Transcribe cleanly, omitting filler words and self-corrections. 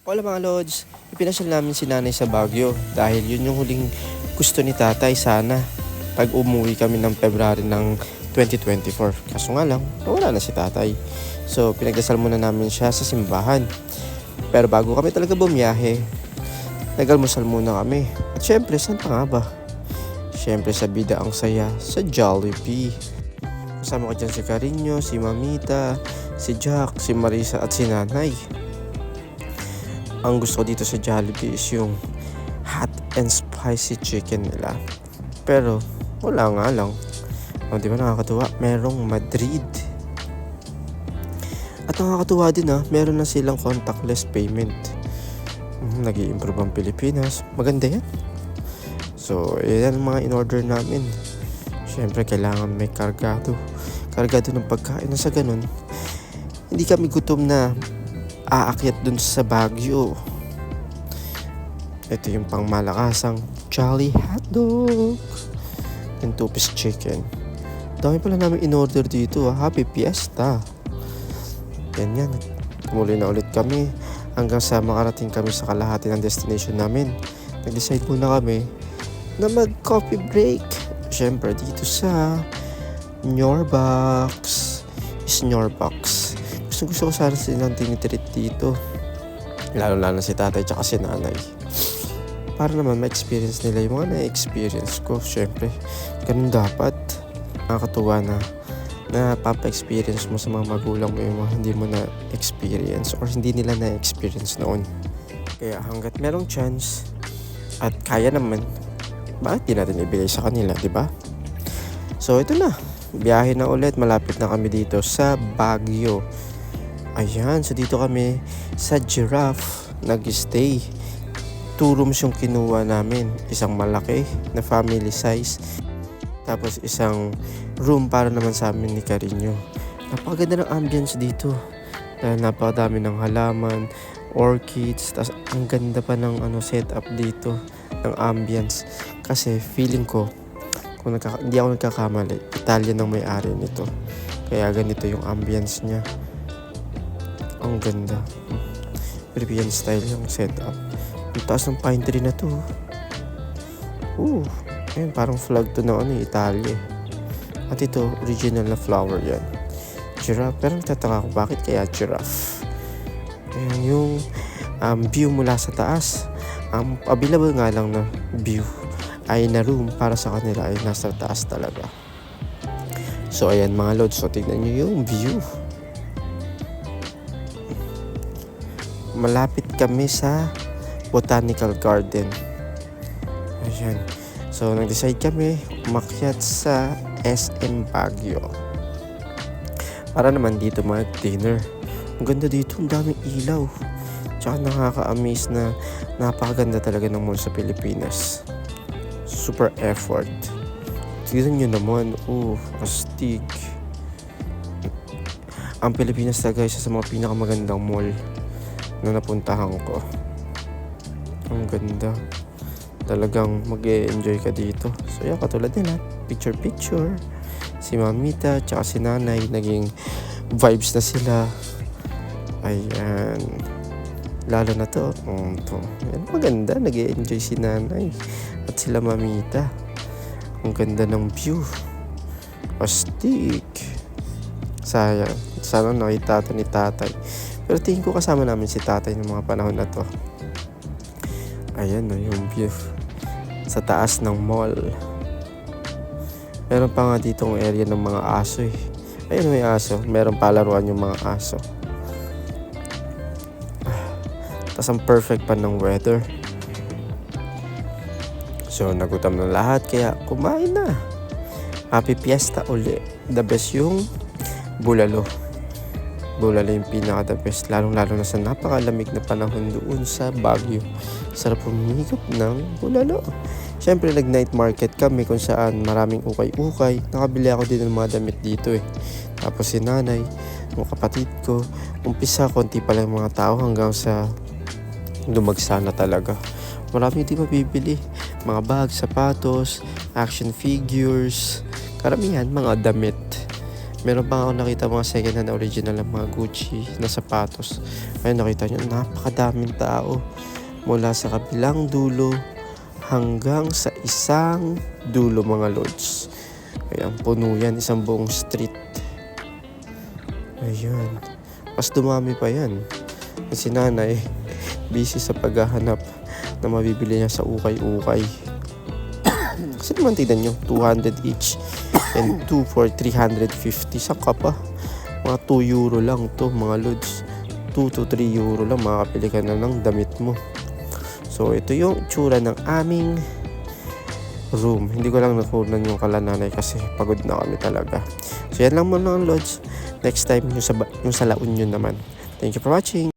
Wala mga lods, ipinasyal namin si nanay sa Baguio dahil yun yung huling gusto ni tatay sana pag umuwi kami ng February ng 2024. Kaso nga lang, nawala na si tatay. So pinagdasal muna namin siya sa simbahan. Pero bago kami talaga bumiyahe, nag-almusal muna kami. At syempre, saan pa nga ba? Syempre sa bida ang saya sa Jollibee. Kasama ko dyan si Carino, si Mamita, si Jack, si Marisa at si Nanay. Ang gusto ko dito sa Jollibee is yung hot and spicy chicken nila. Pero wala nga lang. O, di ba nakakatuwa? Merong Madrid. At nakakatuwa din meron na silang contactless payment. Nag-i-improve ang Pilipinas. Maganda yan. So, yan ang mga in-order namin. Siyempre, kailangan may kargado. Kargado ng pagkain na sa ganun. Hindi kami gutom na aakyat dun sa Baguio. Ito yung pangmalakasang Jolly Hotdog and 2-piece chicken. Dami pala namin in-order dito. Happy Fiesta. Yan. Tumuloy na ulit kami hanggang sa makarating kami sa kalahati ng destination namin. Nag-decide muna kami na mag-coffee break. Siyempre dito sa Starbucks. Gusto ko sana silang tinitreat dito. Lalo si tatay tsaka si nanay. Para naman ma-experience nila yung mga na-experience ko. Siyempre, ganun dapat. Nakakatuwa na papa-experience mo sa mga magulang mo yung mga hindi mo na-experience or hindi nila na-experience noon. Kaya hanggat merong chance at kaya naman, bakit di natin ibigay sa kanila, di ba? So ito na, biyahe na ulit. Malapit na kami dito sa Baguio. Ayan, so dito kami sa Giraffe nag-stay. 2 rooms yung kinuha namin. Isang malaki na family size. Tapos isang room para naman sa amin ni Carino. Napakaganda ng ambience dito. Dahil napakadami ng halaman, orchids, tapos ang ganda pa ng setup dito ng ambience. Kasi feeling ko, kung hindi ako nagkakamali, Italian ang may-ari nito. Kaya ganito yung ambience niya. Ang ganda. European style yung setup. Ang taas ng pine tree na to. Ayun, parang flag to na Italia. At ito, original na flower yan. Giraffe. Pero nagtataka ko, bakit kaya giraffe? Ayan yung view mula sa taas. Available nga lang na view ay na room para sa kanila ay nasa taas talaga. So ayan mga lods, so tignan nyo yung view. Malapit kami sa Botanical Garden. Ayan. So nag-decide kami umakyat sa SM Baguio para naman dito mag-dinner. Ang ganda dito, ang daming ilaw. Tsaka nakaka-amaze na napakaganda talaga ng mall sa Pilipinas. Super effort. Tignan nyo naman, astig. Ang Pilipinas talaga isa sa mga pinakamagandang mall na napuntahan ko. Ang ganda. Talagang mag-e-enjoy ka dito. So yan, katulad nila, picture. Si Mamita tsaka si Nanay, naging vibes na sila. Ayan. Lalo na to. Yan, maganda. Nag-e-enjoy si Nanay at sila Mamita. Ang ganda ng view. Astig. Sayang. Sana nakita ito ni tatay. Pero tingin ko kasama namin si tatay ng mga panahon na to. Ayan yung view. Sa taas ng mall. Meron pa nga ditong area ng mga aso Ayun may aso. Meron palaruan yung mga aso. Tapos ang perfect pa ng weather. So nagutom na lahat kaya kumain na. Happy Fiesta uli. The best yung bulalo. Bulalo yung pinaka the best. Lalong-lalo na sa napakalamig na panahon doon sa Baguio. Sarap humigop ng bulalo. Siyempre nag-night market kami kung saan maraming ukay-ukay. Nakabili ako din ng mga damit dito Tapos si nanay, yung kapatid ko, umpisa konti pa lang mga tao hanggang sa lumagsa na talaga. Marami hindi mabibili. Mga bag, sapatos, action figures, karamihan mga damit. Meron pa ako nakita mga second hand original ng mga Gucci na sapatos. Ayun, nakita nyo, napakadaming tao. Mula sa kabilang dulo hanggang sa isang dulo mga lods. Ayan, puno yan, isang buong street. Ayan. Mas dumami pa yan. Si nanay, busy sa paghahanap na mabibili niya sa ukay-ukay. Kasi naman tignan nyo, 200 each. And 2 for 350. Saka pa. Mga 2 euro lang to mga lods. 2 to 3 euro lang makakapili ka na ng damit mo. So ito yung tsura ng aming room. Hindi ko lang nakunan yung kalananay kasi pagod na kami talaga. So yan lang muna ang lods. Next time yung sa La Union naman. Thank you for watching.